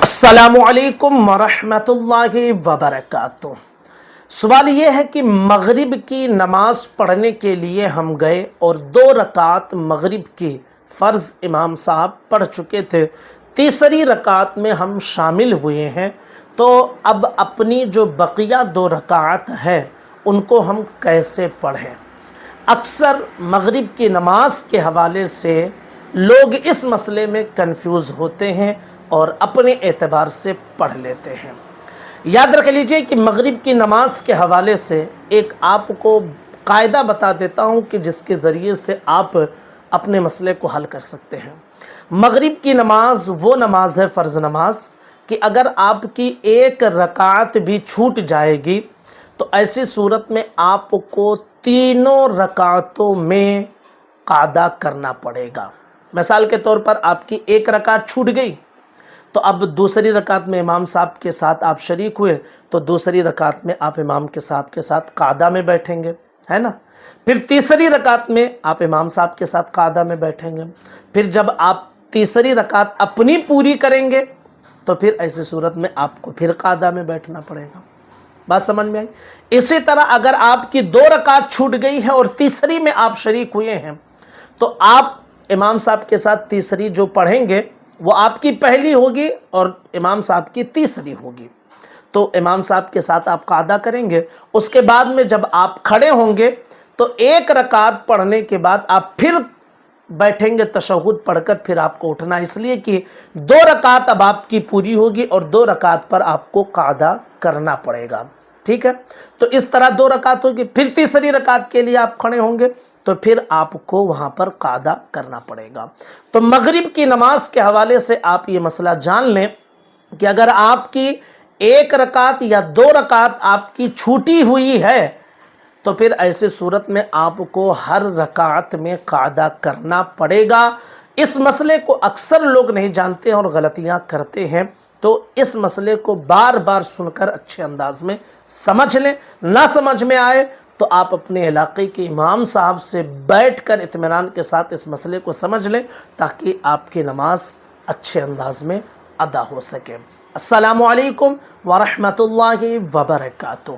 السلام علیکم ورحمۃ اللہ وبرکاتہ۔ سوال یہ ہے کہ مغرب کی نماز پڑھنے کے لیے ہم گئے اور 2 رکعت مغرب کی فرض امام صاحب پڑھ چکے تھے، تیسری رکعت میں ہم شامل ہوئے ہیں، تو اب اپنی جو بقیہ 2 رکعت ہے ان کو ہم کیسے پڑھیں؟ اکثر مغرب کی نماز کے حوالے سے لوگ اس مسئلے میں کنفیوز ہوتے ہیں اور اپنے اعتبار سے پڑھ لیتے ہیں۔ یاد رکھ لیجئے کہ مغرب کی نماز کے حوالے سے ایک آپ کو قاعدہ بتا دیتا ہوں کہ جس کے ذریعے سے آپ اپنے مسئلے کو حل کر سکتے ہیں۔ مغرب کی نماز وہ نماز ہے، فرض نماز، کہ اگر آپ کی 1 رکعت بھی چھوٹ جائے گی تو ایسی صورت میں آپ کو 3 رکعتوں میں قعدہ کرنا پڑے گا۔ مثال کے طور پر آپ کی 1 رکعت چھوٹ گئی تو اب دوسری رکعت میں امام صاحب کے ساتھ آپ شریک ہوئے تو دوسری رکعت میں آپ امام صاحب کے ساتھ قعدہ میں بیٹھیں گے، ہے نا؟ پھر تیسری رکعت میں آپ امام صاحب کے ساتھ قعدہ میں بیٹھیں گے۔ پھر جب آپ تیسری رکعت اپنی پوری کریں گے تو پھر ایسی صورت میں آپ کو پھر قعدہ میں بیٹھنا پڑے گا۔ بات سمجھ میں آئی؟ اسی طرح اگر آپ کی 2 رکعت چھوٹ گئی ہے اور تیسری میں آپ شریک ہوئے ہیں تو آپ امام صاحب کے ساتھ تیسری جو پڑھیں گے وہ آپ کی پہلی ہوگی اور امام صاحب کی تیسری ہوگی، تو امام صاحب کے ساتھ آپ قعدہ کریں گے۔ اس کے بعد میں جب آپ کھڑے ہوں گے تو 1 رکعت پڑھنے کے بعد آپ پھر بیٹھیں گے، تشہد پڑھ کر پھر آپ کو اٹھنا، اس لیے کہ 2 رکعت اب آپ کی پوری ہوگی اور 2 رکعت پر آپ کو قعدہ کرنا پڑے گا، ٹھیک ہے؟ تو اس طرح 2 رکعت ہوگی، پھر تیسری رکعت کے لیے آپ کھڑے ہوں گے تو پھر آپ کو وہاں پر قعدہ کرنا پڑے گا۔ تو مغرب کی نماز کے حوالے سے آپ یہ مسئلہ جان لیں کہ اگر آپ کی 1 رکعت یا 2 رکعت آپ کی چھوٹی ہوئی ہے تو پھر ایسے صورت میں آپ کو ہر رکعت میں قعدہ کرنا پڑے گا۔ اس مسئلے کو اکثر لوگ نہیں جانتے ہیں اور غلطیاں کرتے ہیں، تو اس مسئلے کو بار بار سن کر اچھے انداز میں سمجھ لیں۔ نہ سمجھ میں آئے تو آپ اپنے علاقے کے امام صاحب سے بیٹھ کر اطمینان کے ساتھ اس مسئلے کو سمجھ لیں تاکہ آپ کی نماز اچھے انداز میں ادا ہو سکے۔ السلام علیکم ورحمۃ اللہ وبرکاتہ۔